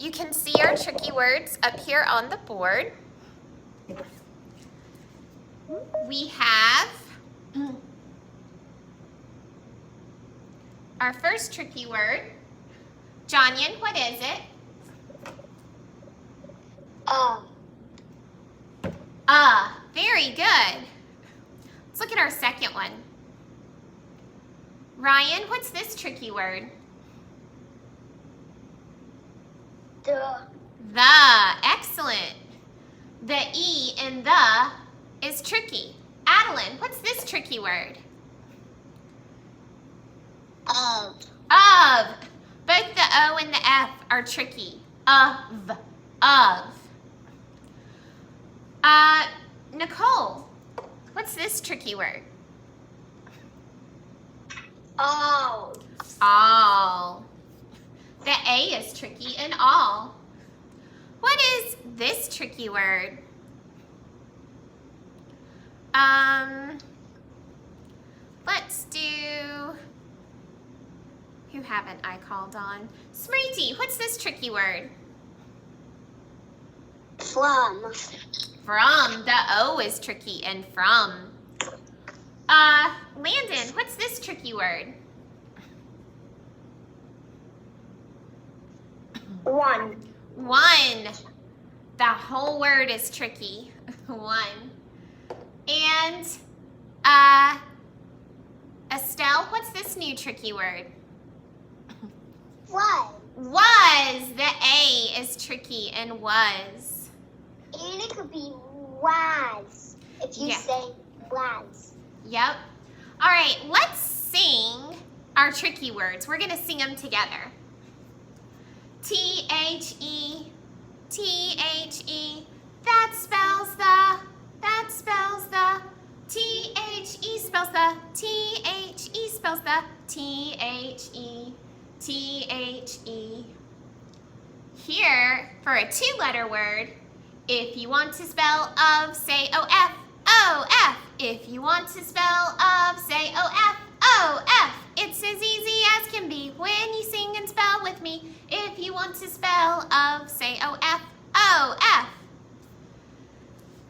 You can see our tricky words up here on the board. We have our first tricky word. Jonyan, what is it? Very good. Let's look at our second one. Ryan, what's this tricky word? The. Excellent. The E in the is tricky. Adeline, what's this tricky word? Of. Both the O and the F are tricky. Of. Nicole, what's this tricky word? All. The A is tricky in all. What is this tricky word? Let's do, who haven't I called on? Smriti, what's this tricky word? From. From, the O is tricky in from. Landon, what's this tricky word? One. The whole word is tricky. One. And Estelle, what's this new tricky word? Was. The A is tricky in was. And it could be was. If you say was. Yep. All right, let's sing our tricky words. We're going to sing them together. T-H-E, T-H-E, that spells the, T-H-E spells the, T-H-E spells the, T-H-E, T-H-E. Here, for a two-letter word, if you want to spell of, say O-F, O-F. If you want to spell of, say O-F, O-F. It's as easy as can be when you sing and spell with me. If you want to spell of, say O-F, O-F.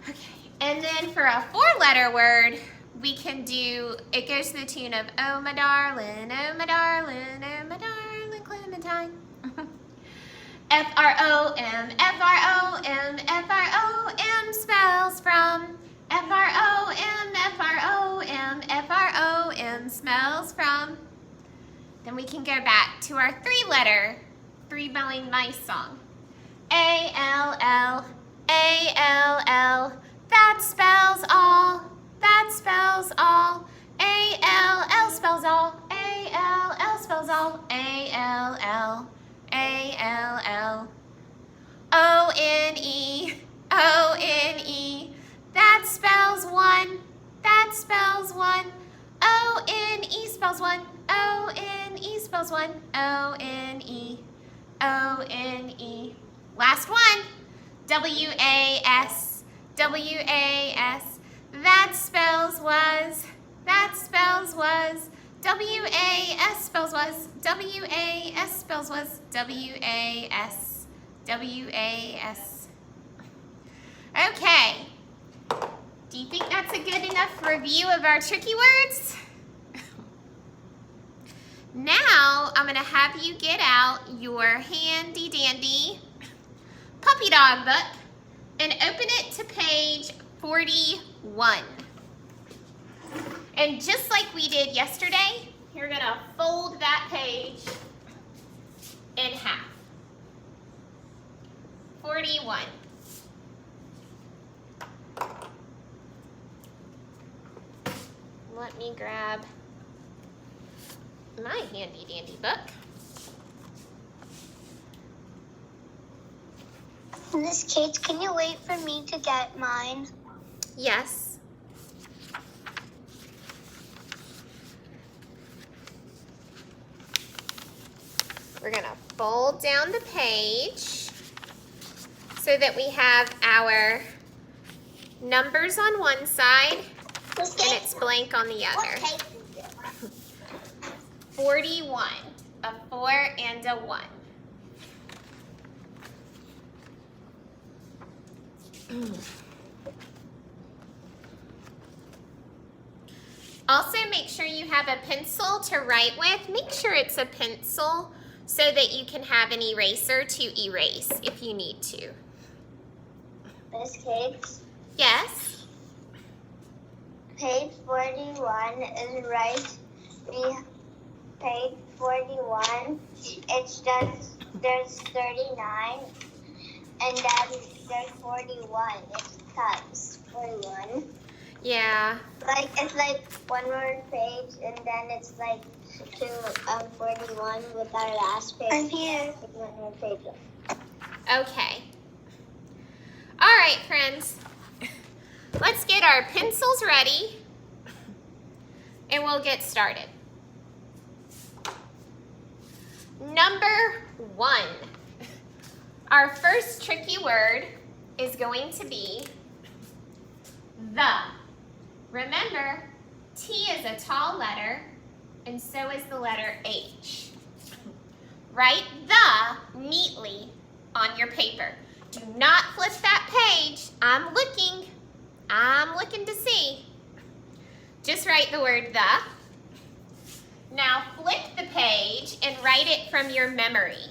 Okay, and then for a four-letter word, we can do, it goes to the tune of oh my darling, Clementine. F-R-O-M, F-R-O-M, F-R-O-M spells from. F-R-O-M, F-R-O-M, F-R-O-M smells from. Then we can go back to our three-letter, three-bellied mice song. A-L-L, A-L-L, that spells all, A-L-L spells all, A-L-L spells all, A-L-L, A-L-L. O-N-E, O-N-E, that spells one, O-N-E spells one, O-N-E spells one, O-N-E, O-N-E. Last one, W-A-S, W-A-S, that spells was, W-A-S spells was, W-A-S spells was, W-A-S, W-A-S. Okay. Do you think that's a good enough review of our tricky words? Now, I'm going to have you get out your handy dandy puppy dog book and open it to page 41. And just like we did yesterday, you're going to fold that page in half. 41. Let me grab my handy dandy book. Miss Kate, can you wait for me to get mine? Yes. We're going to fold down the page so that we have our numbers on one side and it's blank on the other. 41, a 4 and a 1. Also, make sure you have a pencil to write with. Make sure it's a pencil so that you can have an eraser to erase if you need to. Miss Cakes, Yes? page 41 is right. Page 41, it's just, there's 39, and then there's 41. It's times 41. Yeah. Like, it's like one more page, and then it's like 41 with our last page. I'm here. One more page. Okay. All right, friends. Let's get our pencils ready, and we'll get started. Number 1. Our first tricky word is going to be the. Remember, T is a tall letter, and so is the letter H. Write the neatly on your paper. Do not flip that page. I'm looking to see. Just write the word the. Now flip the page and write it from your memory.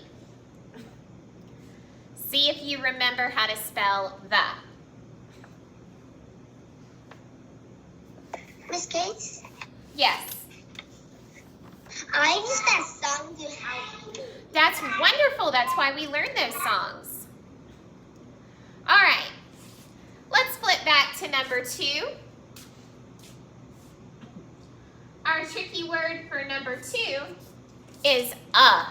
See if you remember how to spell the. Miss Cakes, Yes. I use that song to help me. That's wonderful. That's why we learn those songs. All right. Let's flip back to number 2. Our tricky word for number 2 is a.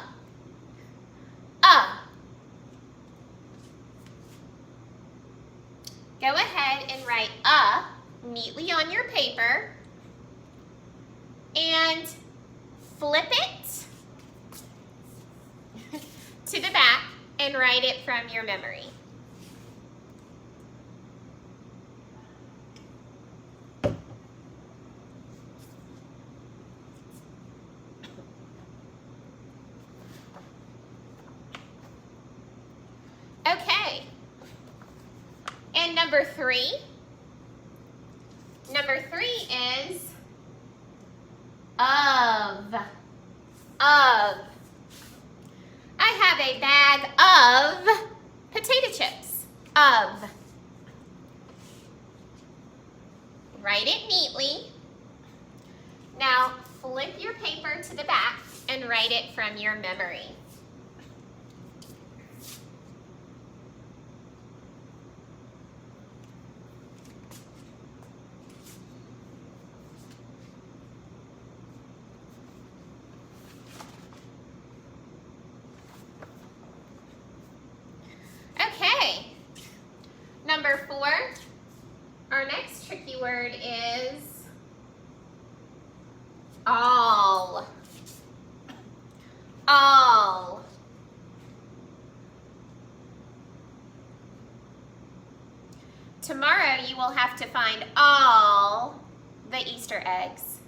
Go ahead and write a neatly on your paper and flip it to the back and write it from your memory. Okay. And number 3. Number 3 is of. I have a bag of potato chips. Of. Write it neatly. Now flip your paper to the back and write it from your memory. Okay. Number 4, our next tricky word is all. All. Tomorrow you will have to find all the Easter eggs.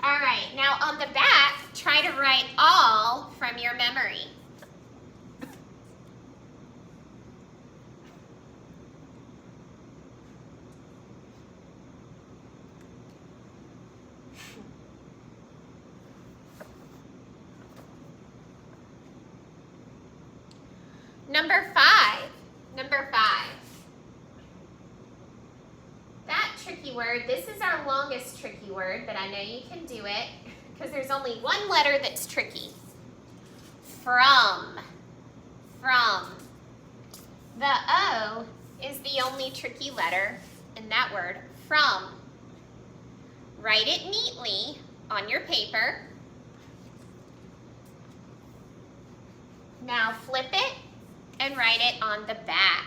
All right, now on the back, try to write all from your memory. Number 5. That tricky word, this is our longest tricky word, but I know you can do it because there's only one letter that's tricky. From. The O is the only tricky letter in that word, from. Write it neatly on your paper. Now flip it and write it on the back.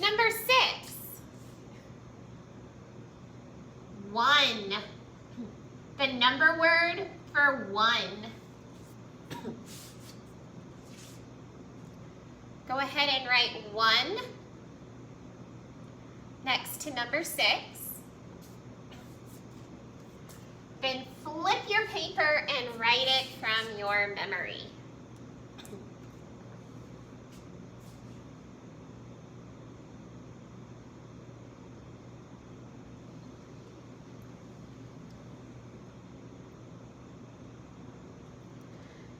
Number 6. number word for 1. Go ahead and write 1 next to number 6. Then flip your paper and write it from your memory.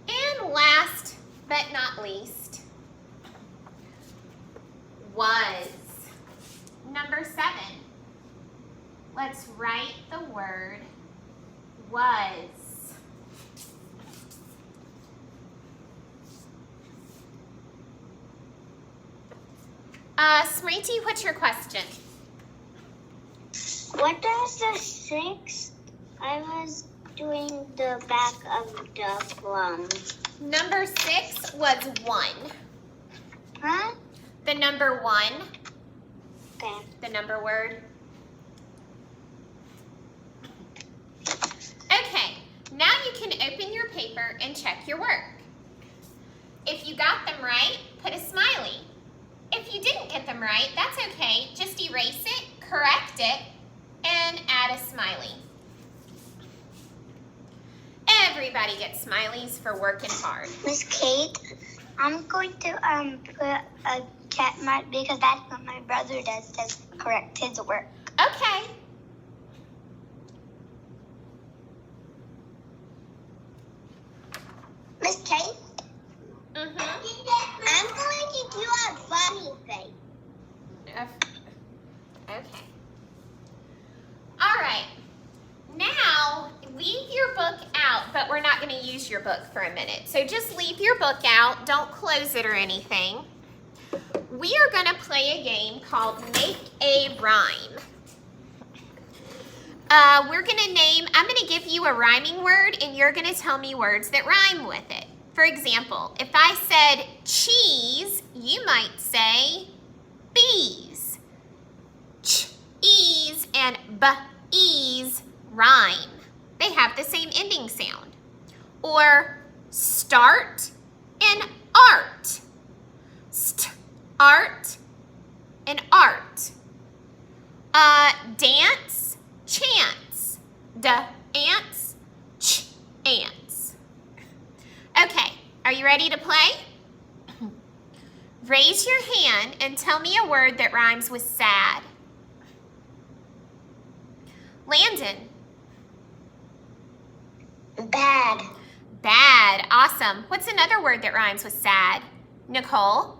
And last but not least, was. Number 7. Let's write the word was. Smriti, what's your question? What does the 6? I was doing the back of the plum. Number 6 was 1. Huh? The number 1, Okay. the number word. Okay, now you can open your paper and check your work. If you got them right, put a smiley. If you didn't get them right, that's okay. Just erase it, correct it, and add a smiley. Everybody gets smileys for working hard. Miss Kate, I'm going to put a check mark because that's what my brother does to correct his work. Okay. Miss Kate, Mm-hmm. I'm going to do a funny thing. Okay. All right. Now, leave your book out, but we're not going to use your book for a minute. So just leave your book out. Don't close it or anything. We are going to play a game called Make a Rhyme. We're going to name, I'm going to give you a rhyming word, and you're going to tell me words that rhyme with it. For example, if I said cheese, you might say bees. Ch-ease and b-ease rhyme. They have the same ending sound. Or start and art. Art and art. Dance, chance. Ants, ants. Okay, are you ready to play? Raise your hand and tell me a word that rhymes with sad. Landon. Bad. Bad, awesome. What's another word that rhymes with sad? Nicole.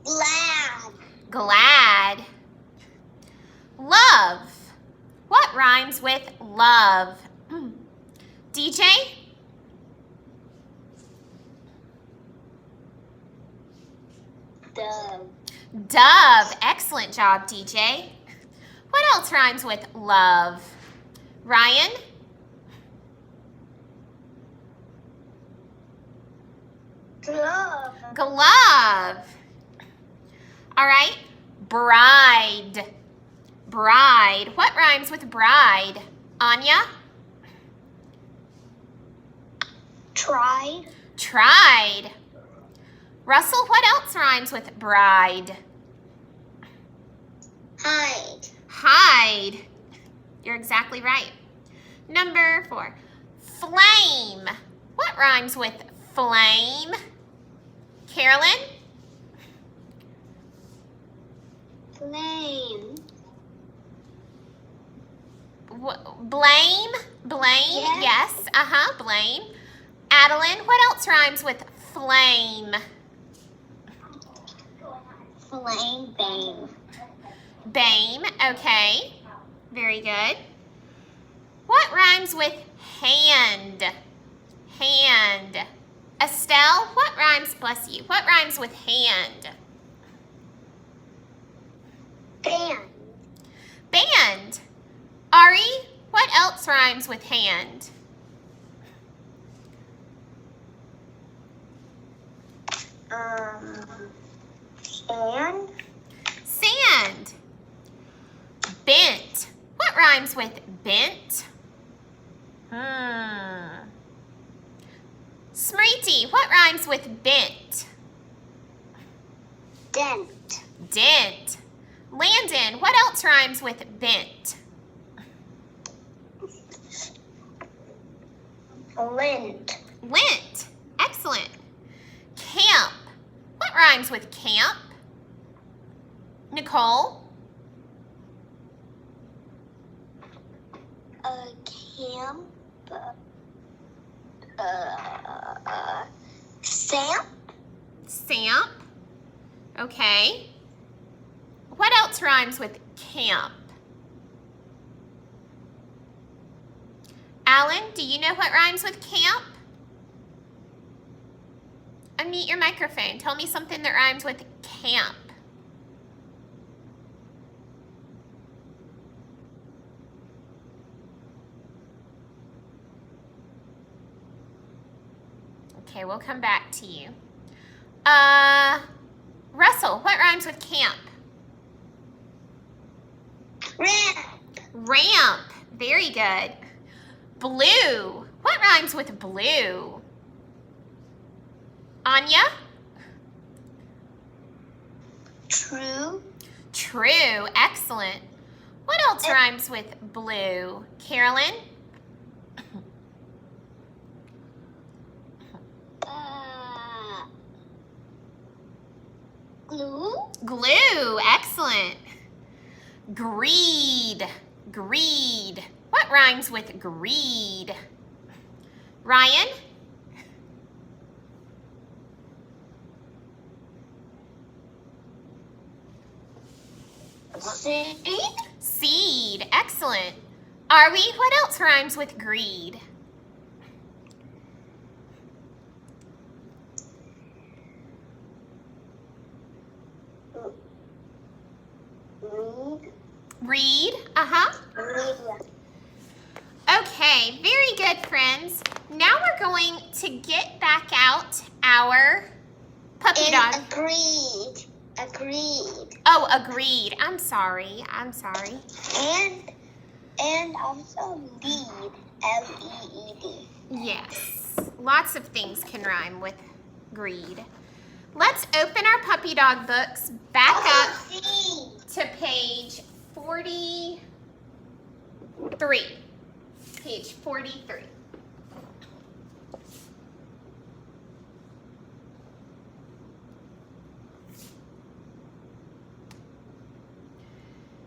Glad. Glad. Love. What rhymes with love? DJ? Dove. Dove. Excellent job, DJ. What else rhymes with love? Ryan? Glove. Glove. All right. Bride. Bride. What rhymes with bride? Anya? Tried. Tried. Russell, what else rhymes with bride? Hide. Hide. You're exactly right. Number 4. Flame. What rhymes with flame? Carolyn? Flame. Blame? Blame? Yes. Yes. Blame. Adeline, what else rhymes with flame? Flame. Bane. Bame. Okay. Very good. What rhymes with hand? Hand. Estelle, what rhymes, bless you, what rhymes with hand? Band. Band. Ari, what else rhymes with hand? Sand. Sand. Bent. What rhymes with bent? Smriti, what rhymes with bent? Dent. Dent. Landon, what else rhymes with bent? Lint. Lint. Excellent. Camp. What rhymes with camp? Nicole? Camp. Samp. Samp. Okay. What else rhymes with camp? Alan, do you know what rhymes with camp? Unmute your microphone. Tell me something that rhymes with camp. Okay, we'll come back to you. Russell, what rhymes with camp? Ramp. Ramp. Very good. Blue. What rhymes with blue? Anya? True. True. Excellent. What else rhymes with blue? Carolyn? Glue. Glue. Excellent. Greed. Greed. What rhymes with greed? Ryan? Seed. Seed. Excellent. Are we? What else rhymes with greed? Read. Read. Uh-huh. Read. Okay, very good, friends. Now we're going to get back out our puppy dog. Agreed. Agreed. Oh, agreed. I'm sorry. I'm sorry. And also lead. L-E-E-D. Yes. Lots of things can rhyme with greed. Let's open our puppy dog books back up to page 43. Page 43.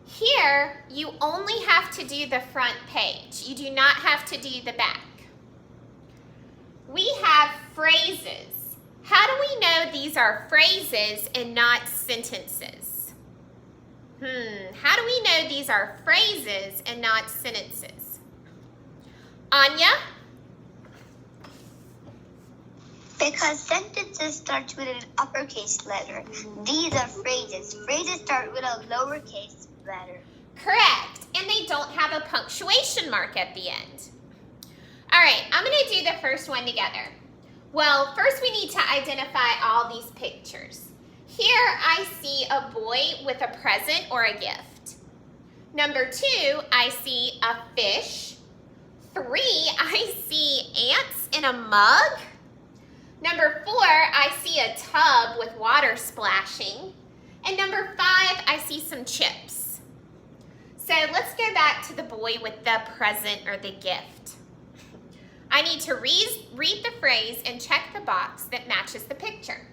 Here, you only have to do the front page. You do not have to do the back. We have phrases. How do we know these are phrases and not sentences? How do we know these are phrases and not sentences? Anya? Because sentences start with an uppercase letter. These are phrases. Phrases start with a lowercase letter. Correct. And they don't have a punctuation mark at the end. All right, I'm going to do the first one together. Well, first we need to identify all these pictures. Here I see a boy with a present or a gift. Number 2, I see a fish. 3, I see ants in a mug. Number 4, I see a tub with water splashing. And number 5, I see some chips. So let's go back to the boy with the present or the gift. I need to read the phrase and check the box that matches the picture.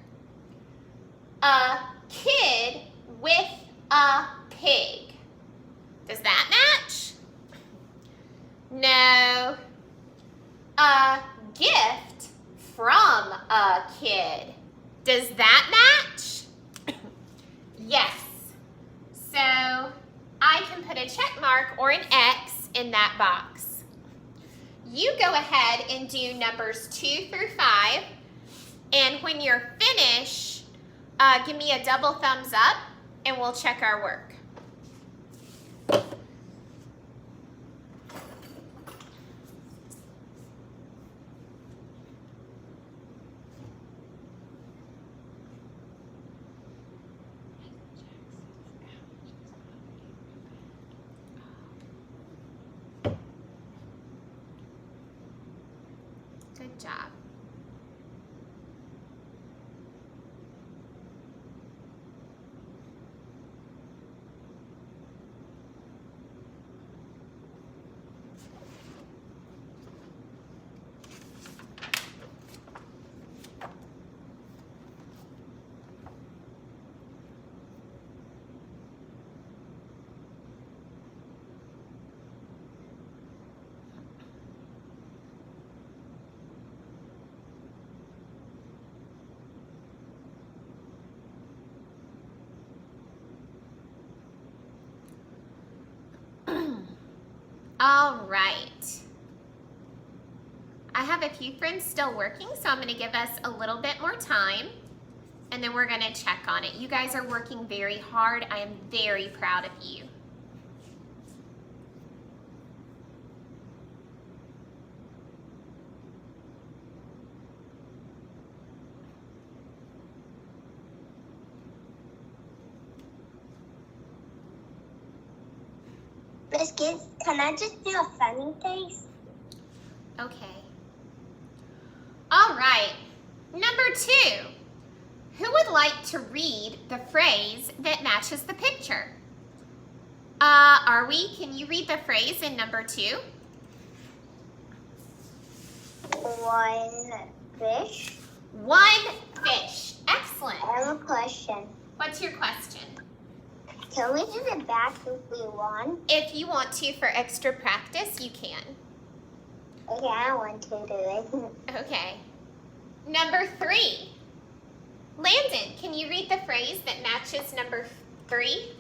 A kid with a pig. Does that match? No. A gift from a kid. Does that match? Yes. So I can put a check mark or an X in that box. You go ahead and do numbers 2 through 5. And when you're finished, give me a double thumbs up and we'll check our work. job. All right. I have a few friends still working, so I'm going to give us a little bit more time, and then we're going to check on it. You guys are working very hard. I am very proud of you. Miss Kids, can I just do a funny face? Okay. All right. Number 2. Who would like to read the phrase that matches the picture? Can you read the phrase in number 2? One fish. One fish. Excellent. I have a question. What's your question? Can we do the back if we want? If you want to for extra practice, you can. Okay, I want to do it. Okay. Number 3. Landon, can you read the phrase that matches number 3?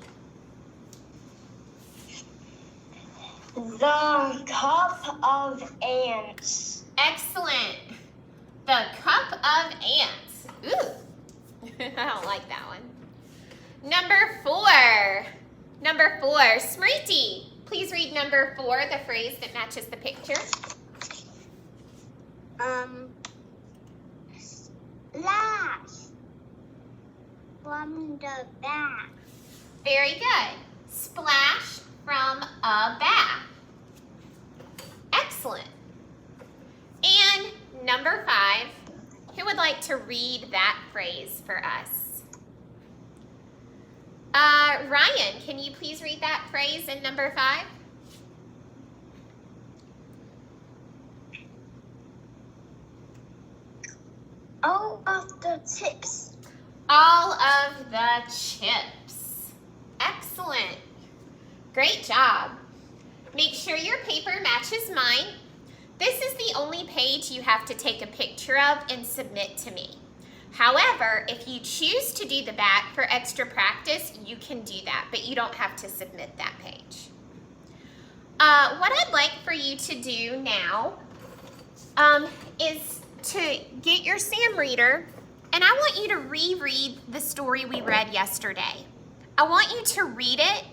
The cup of ants. Excellent. The cup of ants. Ooh. I don't like that one. Number 4. Number 4. Smriti, please read number 4, the phrase that matches the picture. Splash from the bath. Very good. Splash from a bath. Excellent. And number 5, who would like to read that phrase for us? Ryan, can you please read that phrase in number 5? All of the chips. All of the chips. Excellent. Great job. Make sure your paper matches mine. This is the only page you have to take a picture of and submit to me. However, if you choose to do the back for extra practice, you can do that, but you don't have to submit that page. What I'd like for you to do now is to get your Sam Reader, and I want you to reread the story we read yesterday. I want you to read it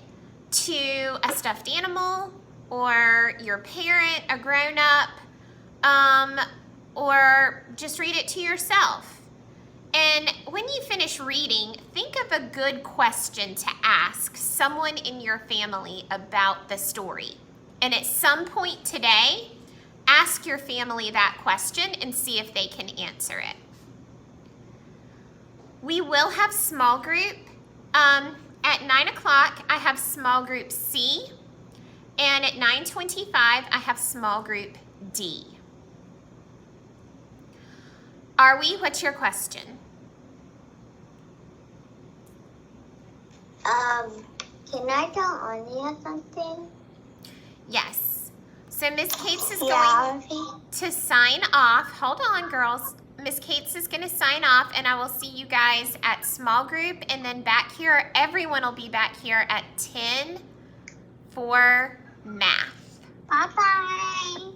to a stuffed animal or your parent, a grown-up, or just read it to yourself. And when you finish reading, think of a good question to ask someone in your family about the story. And at some point today, ask your family that question and see if they can answer it. We will have small group. At 9 o'clock, I have small group C. And at 9:25, I have small group D. Are we? What's your question? Can I tell Anya something? Yes. So Miss Cates is going to sign off. Hold on, girls. Miss Cates is going to sign off, and I will see you guys at small group, and then back here, everyone will be back here at 10 for math. Bye-bye.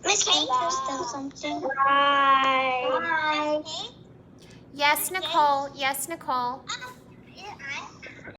Miss Cates will tell something. Bye. Bye. Yes, Nicole. Yes, Nicole.